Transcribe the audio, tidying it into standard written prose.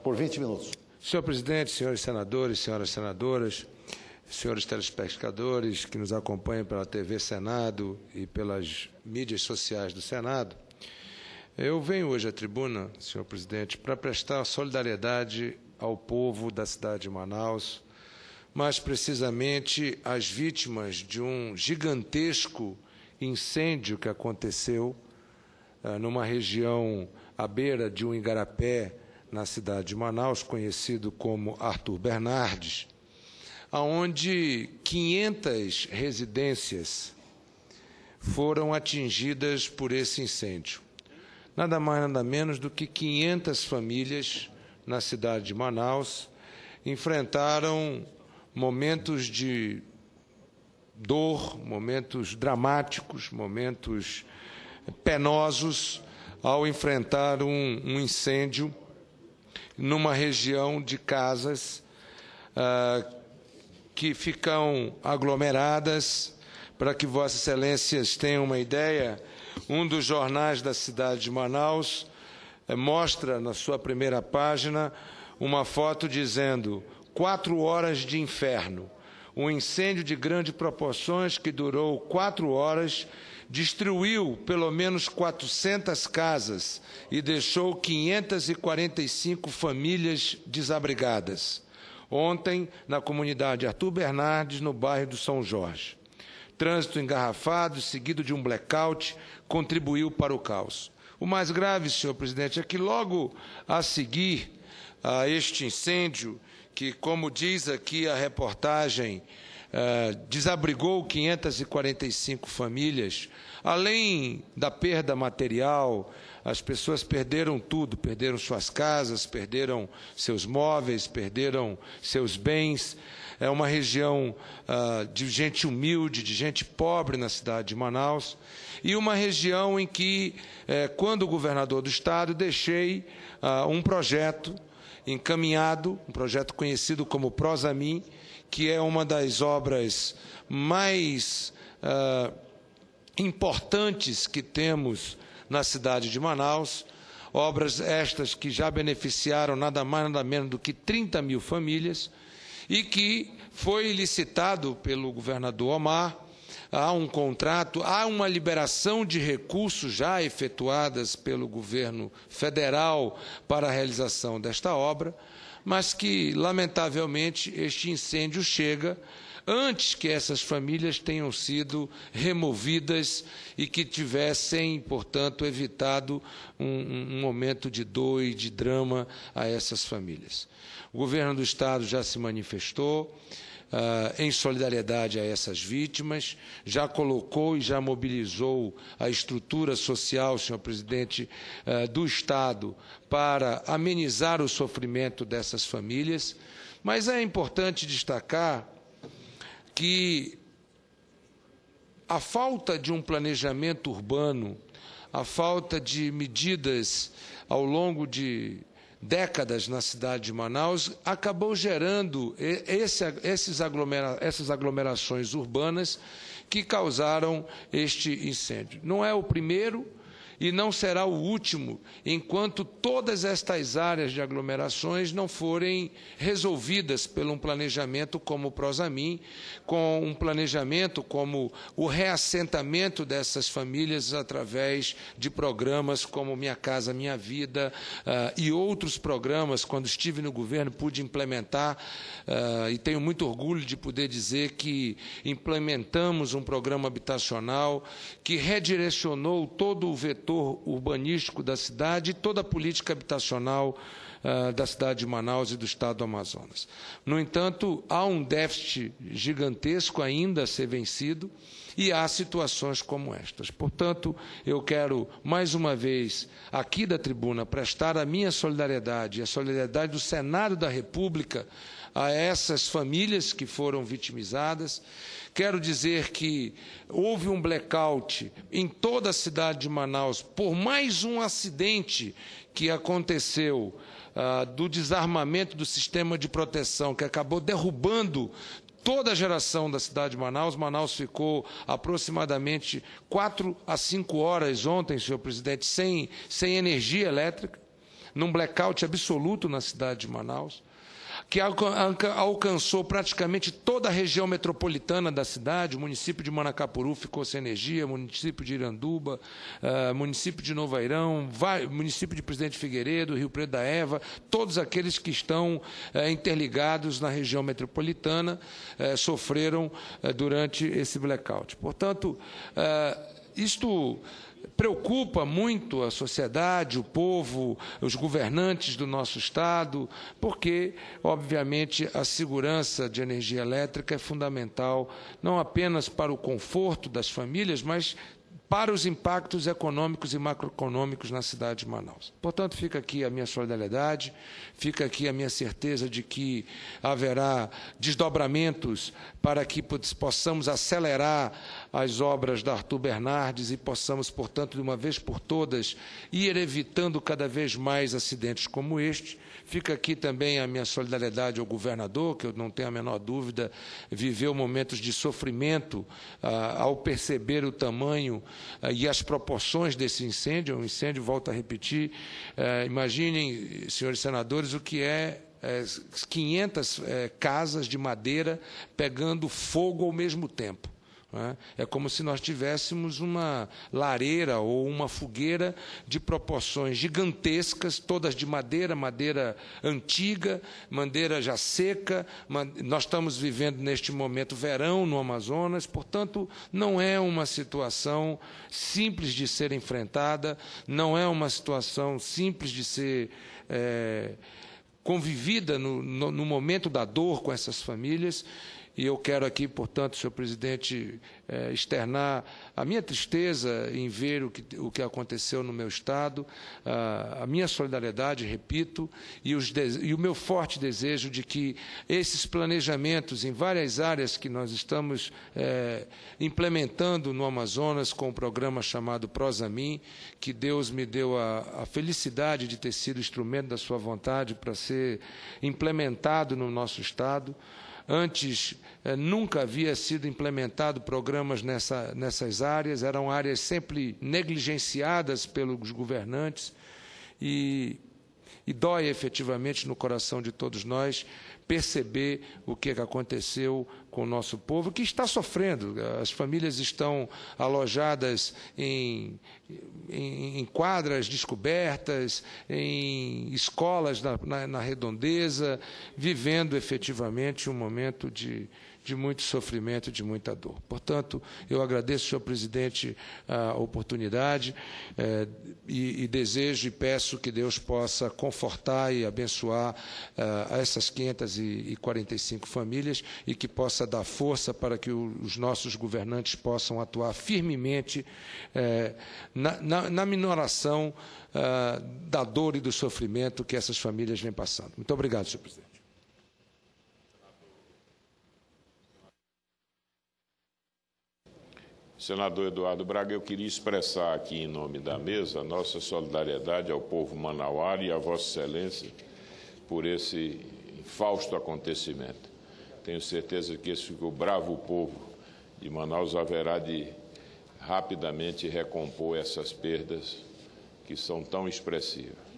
por 20 minutos. Senhor presidente, senhores senadores, senhoras senadoras, senhores telespectadores que nos acompanham pela TV Senado e pelas mídias sociais do Senado, eu venho hoje à tribuna, senhor presidente, para prestar solidariedade ao povo da cidade de Manaus, mais precisamente às vítimas de um gigantesco incêndio que aconteceu numa região à beira de um igarapé, na cidade de Manaus, conhecido como Arthur Bernardes, onde 500 residências foram atingidas por esse incêndio. Nada mais, nada menos do que 500 famílias na cidade de Manaus enfrentaram momentos de dor, momentos dramáticos, momentos penosos ao enfrentar um incêndio numa região de casas que ficam aglomeradas. Para que Vossas Excelências tenham uma ideia, um dos jornais da cidade de Manaus mostra na sua primeira página uma foto dizendo 4 horas de inferno. Um incêndio de grandes proporções que durou 4 horas, destruiu pelo menos 400 casas e deixou 545 famílias desabrigadas. Ontem, na comunidade Arthur Bernardes, no bairro do São Jorge. Trânsito engarrafado, seguido de um blackout, contribuiu para o caos. O mais grave, senhor presidente, é que logo a seguir a este incêndio, que, como diz aqui a reportagem, desabrigou 545 famílias, além da perda material, as pessoas perderam tudo, perderam suas casas, perderam seus móveis, perderam seus bens. É uma região de gente humilde, de gente pobre na cidade de Manaus, e uma região em que, quando governador do Estado, deixei um projeto encaminhado, um projeto conhecido como Prosamin, que é uma das obras mais importantes que temos na cidade de Manaus, obras estas que já beneficiaram nada mais, nada menos do que 30 mil famílias, e que foi licitado pelo governador Omar. Há um contrato, há uma liberação de recursos já efetuadas pelo governo federal para a realização desta obra, mas que, lamentavelmente, este incêndio chega antes que essas famílias tenham sido removidas e que tivessem, portanto, evitado um momento de dor e de drama a essas famílias. O governo do Estado já se manifestou em solidariedade a essas vítimas, já colocou e já mobilizou a estrutura social, senhor presidente, do Estado para amenizar o sofrimento dessas famílias, mas é importante destacar que a falta de um planejamento urbano, a falta de medidas ao longo de décadas na cidade de Manaus, acabou gerando essas aglomerações urbanas que causaram este incêndio. Não é o primeiro e não será o último, enquanto todas estas áreas de aglomerações não forem resolvidas por um planejamento como o Prosamin, com um planejamento como o reassentamento dessas famílias através de programas como Minha Casa Minha Vida e outros programas. Quando estive no governo, pude implementar, e tenho muito orgulho de poder dizer que implementamos um programa habitacional que redirecionou todo o vetor urbanístico da cidade e toda a política habitacional da cidade de Manaus e do estado do Amazonas. No entanto, há um déficit gigantesco ainda a ser vencido e há situações como estas. Portanto, eu quero, mais uma vez, aqui da tribuna, prestar a minha solidariedade e a solidariedade do Senado da República a essas famílias que foram vitimizadas. Quero dizer que houve um blackout em toda a cidade de Manaus por mais um acidente que aconteceu do desarmamento do sistema de proteção, que acabou derrubando toda a geração da cidade de Manaus. Manaus ficou aproximadamente 4 a 5 horas ontem, senhor presidente, sem energia elétrica. num blackout absoluto na cidade de Manaus, que alcançou praticamente toda a região metropolitana da cidade. O município de Manacapuru ficou sem energia, município de Iranduba, município de Novairão, município de Presidente Figueiredo, Rio Preto da Eva, todos aqueles que estão interligados na região metropolitana sofreram durante esse blackout. Portanto, isto preocupa muito a sociedade, o povo, os governantes do nosso Estado, porque, obviamente, a segurança de energia elétrica é fundamental, não apenas para o conforto das famílias, mas para os impactos econômicos e macroeconômicos na cidade de Manaus. Portanto, fica aqui a minha solidariedade, fica aqui a minha certeza de que haverá desdobramentos para que possamos acelerar as obras da Arthur Bernardes e possamos, portanto, de uma vez por todas, ir evitando cada vez mais acidentes como este. Fica aqui também a minha solidariedade ao governador, que eu não tenho a menor dúvida, viveu momentos de sofrimento ao perceber o tamanho e as proporções desse incêndio. Um incêndio, volto a repetir, imaginem, senhores senadores, o que é 500 casas de madeira pegando fogo ao mesmo tempo. É como se nós tivéssemos uma lareira ou uma fogueira de proporções gigantescas, todas de madeira, madeira antiga, madeira já seca. Nós estamos vivendo neste momento verão no Amazonas, portanto, não é uma situação simples de ser enfrentada, não é uma situação simples de ser convivida no momento da dor com essas famílias. E eu quero aqui, portanto, senhor presidente, externar a minha tristeza em ver o que aconteceu no meu Estado, a minha solidariedade, repito, e o meu forte desejo de que esses planejamentos em várias áreas que nós estamos implementando no Amazonas com um programa chamado Prosamin, que Deus me deu a felicidade de ter sido instrumento da sua vontade para ser implementado no nosso Estado. Antes, nunca havia sido implementado programas nessas áreas, eram áreas sempre negligenciadas pelos governantes e dói efetivamente no coração de todos nós perceber o que aconteceu com o nosso povo, que está sofrendo. As famílias estão alojadas em quadras descobertas, em escolas na redondeza, vivendo efetivamente um momento de muito sofrimento, de muita dor. Portanto, eu agradeço, senhor presidente, a oportunidade e desejo e peço que Deus possa confortar e abençoar essas 545 famílias e que possa dar força para que os nossos governantes possam atuar firmemente na minoração da dor e do sofrimento que essas famílias vêm passando. Muito obrigado, senhor presidente. Senador Eduardo Braga, eu queria expressar aqui em nome da mesa a nossa solidariedade ao povo manauara e a Vossa Excelência por esse infausto acontecimento. Tenho certeza que o bravo povo de Manaus haverá de rapidamente recompor essas perdas que são tão expressivas.